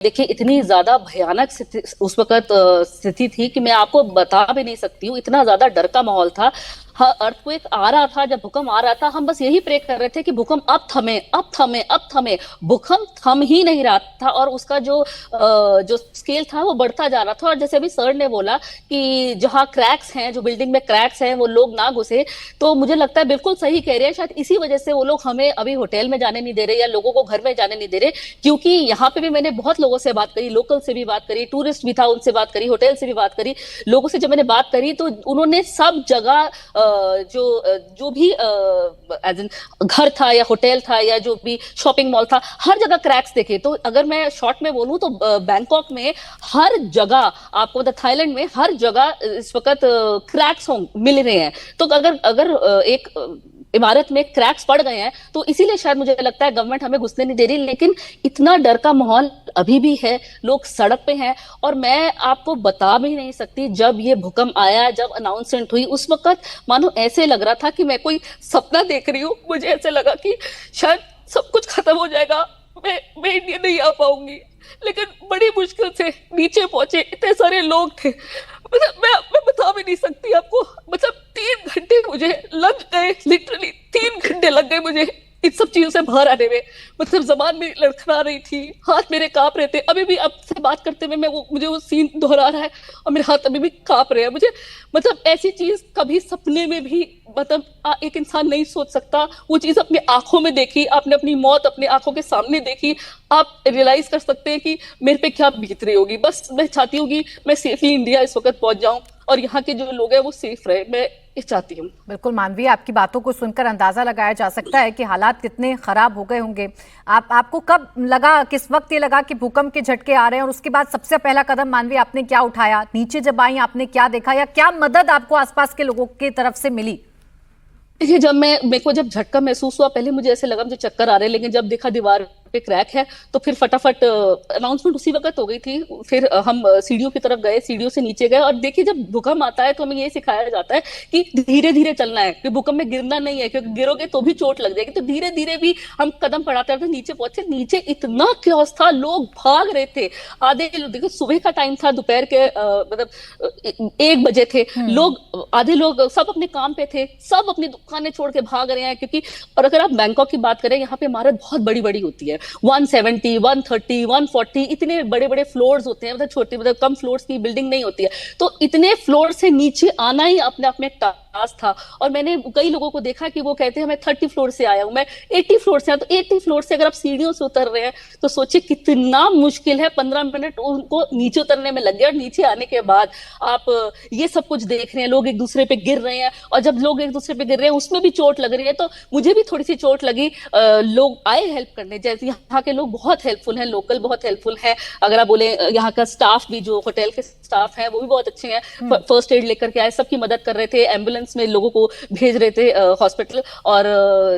देखिए इतनी ज्यादा भयानक उस वक्त स्थिति थी कि मैं आपको बता भी नहीं सकती हूँ। इतना ज्यादा डर का माहौल था। हाँ, अर्थक्वेक आ रहा था, जब भूकंप आ रहा था हम बस यही प्रे कर रहे थे कि भूकंप अब थमे, अब थमे, अब थमे। भूकंप थम ही नहीं रहा था और उसका जो स्केल था वो बढ़ता जा रहा था। और जैसे अभी सर ने बोला कि जहाँ क्रैक्स हैं, जो बिल्डिंग में क्रैक्स हैं, वो लोग ना घुसे, तो मुझे लगता है बिल्कुल सही कह रहे हैं। शायद इसी वजह से वो लोग हमें अभी होटल में जाने नहीं दे रहे या लोगों को घर में जाने नहीं दे रहे। क्योंकि यहाँ पे भी मैंने बहुत लोगों से बात करी, लोकल से भी बात करी, टूरिस्ट भी था उनसे बात करी, होटल से भी बात करी। लोगों से जब मैंने बात करी तो उन्होंने सब जगह जो भी एज इन घर था या होटल था या जो भी शॉपिंग मॉल था, हर जगह क्रैक्स देखे। तो अगर मैं शॉर्ट में बोलूं तो बैंकॉक में हर जगह, आपको मतलब थाईलैंड में हर जगह इस वक्त क्रैक्स मिल रहे हैं। तो अगर अगर एक इमारत में क्रैक्स पड़ गए हैं तो इसीलिए शायद मुझे लगता है गवर्नमेंट हमें घुसने नहीं दे रही। लेकिन इतना डर का माहौल अभी भी है, लोग सड़क पे हैं। और मैं आपको बता भी नहीं सकती, जब ये भूकंप आया, जब अनाउंसमेंट हुई, उस वक्त मानो ऐसे लग रहा था कि मैं कोई सपना देख रही हूँ। मुझे ऐसे लगा कि शायद सब कुछ खत्म हो जाएगा, मैं इंडिया नहीं आ पाऊंगी। लेकिन बड़ी मुश्किल से नीचे पहुंचे, इतने सारे लोग थे, मतलब मैं बता भी नहीं सकती आपको। मतलब 3 घंटे मुझे लग गए, लिटरली 3 घंटे लग गए मुझे इन सब चीजों से बाहर आने में। मतलब जबान मेरी लड़खड़ा रही थी, हाथ मेरे कांप रहे थे। अभी भी आपसे बात करते हुए मुझे वो सीन दोहरा रहा है और मेरे हाथ अभी भी कांप रहे हैं। मुझे मतलब ऐसी चीज कभी सपने में भी मतलब एक इंसान नहीं सोच सकता। वो चीज अपनी आंखों में देखी, आपने अपनी मौत अपनी आंखों के सामने देखी, आप रियलाइज कर सकते हैं कि मेरे पे क्या बीत रही होगी। बस मैं चाहती हूँ कि मैं सेफली इंडिया इस वक्त पहुंच जाऊं और यहाँ के जो लोग हैं वो सेफ रहे, मैं ये चाहती हूँ। बिल्कुल मानवी, आपकी बातों को सुनकर अंदाजा लगाया जा सकता है कि हालात कितने खराब हो गए होंगे। आपको कब लगा, किस वक्त ये लगा कि भूकंप के झटके आ रहे हैं, और उसके बाद सबसे पहला कदम मानवी आपने क्या उठाया? नीचे जब आई आपने क्या देखा, या क्या मदद आपको आसपास के लोगों की तरफ से मिली? देखिए मेरे को जब झटका महसूस हुआ, पहले मुझे ऐसे लगा मुझे चक्कर आ रहे हैं। लेकिन जब देखा दीवार पे क्रैक है तो फिर फटाफट अनाउंसमेंट उसी वक्त हो गई थी। फिर हम सीढ़ियों की तरफ गए, सीढ़ियों से नीचे गए। और देखिए जब भूकंप आता है तो हमें ये सिखाया जाता है कि धीरे धीरे चलना है, कि भूकंप में गिरना नहीं है, क्योंकि गिरोगे तो भी चोट लग जाएगी। तो धीरे धीरे भी हम कदम बढ़ाते रहते। नीचे पहुंचे, नीचे इतना क्योस था, लोग भाग रहे थे। आधे देखो सुबह का टाइम था, दोपहर के मतलब 1 बजे थे। लोग आधे लोग सब अपने काम पे थे, सब अपनी दुकानें छोड़ के भाग रहे हैं। क्योंकि और अगर आप बैंकॉक की बात करें, यहाँ पे इमारत बहुत बड़ी बड़ी होती है, 170, 130, 140 इतने बड़े बड़े फ्लोर्स होते हैं। मतलब छोटे, मतलब कम फ्लोर्स की बिल्डिंग नहीं होती है। तो इतने फ्लोर से नीचे आना ही अपने आप में एक टास्क था। और मैंने कई लोगों को देखा कि वो कहते हैं मैं 30 फ्लोर से आया हूं, मैं 80 फ्लोर से आया। तो 80 फ्लोर से अगर आप सीढ़ियों से उतर रहे हैं तो सोचिए कितना मुश्किल है। 15 मिनट उनको नीचे उतरने में लग गया। और नीचे आने के बाद आप ये सब कुछ देख रहे हैं, लोग एक दूसरे पे गिर रहे हैं। और जब लोग एक दूसरे पे गिर रहे हैं उसमें भी चोट लग रही है। तो मुझे भी थोड़ी सी चोट लगी। लोग आए हेल्प करने, जैसे यहाँ के लोग बहुत हेल्पफुल हैं, लोकल बहुत हेल्पफुल है। अगर आप बोले यहाँ का स्टाफ भी, जो होटल के स्टाफ है वो भी बहुत अच्छे हैं। फर्स्ट एड लेकर के आए, सबकी मदद कर रहे थे, एम्बुलेंस में लोगों को भेज रहे थे हॉस्पिटल। और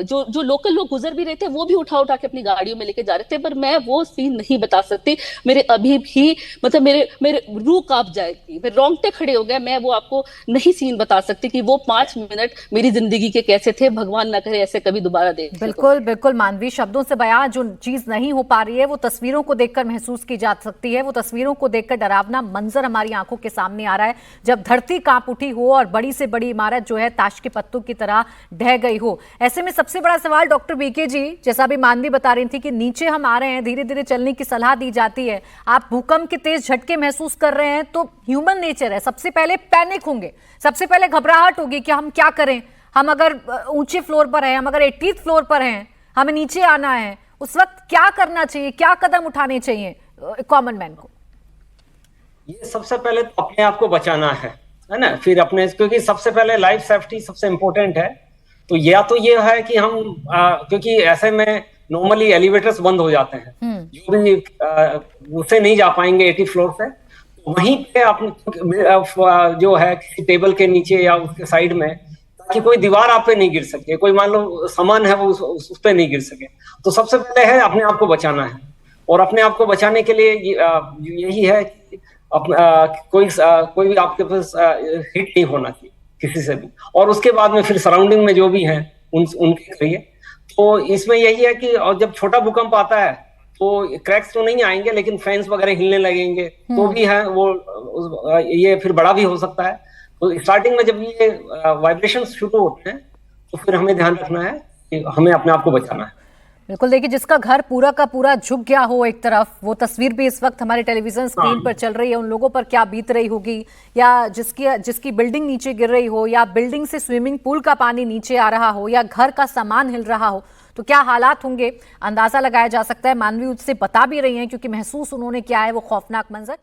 जो लोकल लोग गुजर भी रहे थे वो भी उठा उठा के अपनी गाड़ियों में लेके जा रहे थे। पर मैं वो सीन नहीं बता सकती। मेरे अभी भी मतलब मेरे रूह कांप जाएगी, मेरे रोंगटे खड़े हो गए। मैं वो आपको नहीं सीन बता सकती कि वो 5 मिनट मेरी जिंदगी के कैसे थे। भगवान ना करे ऐसे कभी दोबारा देखे। बिल्कुल बिल्कुल मानवी, शब्दों से बयां जो चीज नहीं हो पा रही है वो तस्वीरों को देखकर महसूस की जा सकती है। वो तस्वीरों को देखकर डरावना मंजर हमारी आंखों के सामने आ रहा है, जब धरती कांप उठी हो और बड़ी से बड़ी इमारत जो है ताश के पत्तों की तरह ढह गई हो। ऐसे में सबसे बड़ा सवाल डॉक्टर बीके जी, जैसा भी मानवी बता रही थी कि नीचे हम आ रहे हैं, धीरे धीरे चलने की सलाह दी जाती है, आप भूकंप के तेज झटके महसूस कर रहे हैं, तो ह्यूमन नेचर है, सबसे पहले पैनिक होंगे, सबसे पहले घबराहट होगी कि हम क्या करें। हम अगर ऊंचे फ्लोर पर हैं, हम अगर 80th फ्लोर पर हैं, हमें नीचे आना है, उस वक्त क्या करना चाहिए, क्या कदम उठाने चाहिए कॉमन मैन को? ये सबसे पहले तो अपने आप को बचाना है ना। फिर अपने, क्योंकि सबसे पहले लाइफ सेफ्टी सबसे इम्पोर्टेंट है। तो या तो ये है कि हम क्योंकि ऐसे में नॉर्मली एलिवेटर्स बंद हो जाते हैं, जो भी उससे नहीं जा पाएंगे 80 फ्लोर से, तो वहीं पे अपने जो है किसी टेबल के नीचे या उसके साइड में, ताकि कोई दीवार आप पे नहीं गिर सके, कोई मान लो सामान है वो उस पे नहीं गिर सके। तो सबसे पहले है अपने आप को बचाना है। और अपने आप को बचाने के लिए यही है कि कोई भी आपके पास हिट नहीं होना चाहिए किसी से भी। और उसके बाद में फिर सराउंडिंग में जो भी हैं उनके करिए। तो इसमें यही है कि और जब छोटा भूकंप आता है तो क्रैक्स तो नहीं आएंगे, लेकिन फैंस वगैरह हिलने लगेंगे तो भी है वो ये फिर बड़ा भी हो सकता है। तो स्टार्टिंग में जब ये वाइब्रेशन शुरू होते हैं तो फिर हमें ध्यान रखना है कि हमें अपने आप को बचाना है। बिल्कुल, देखिए जिसका घर पूरा का पूरा झुक गया हो एक तरफ, वो तस्वीर भी इस वक्त हमारे टेलीविजन स्क्रीन पर चल रही है, उन लोगों पर क्या बीत रही होगी, या जिसकी बिल्डिंग नीचे गिर रही हो, या बिल्डिंग से स्विमिंग पूल का पानी नीचे आ रहा हो, या घर का सामान हिल रहा हो, तो क्या हालात होंगे अंदाजा लगाया जा सकता है। मानवी उससे बता भी रही हैं क्योंकि महसूस उन्होंने किया है वो खौफनाक मंजर।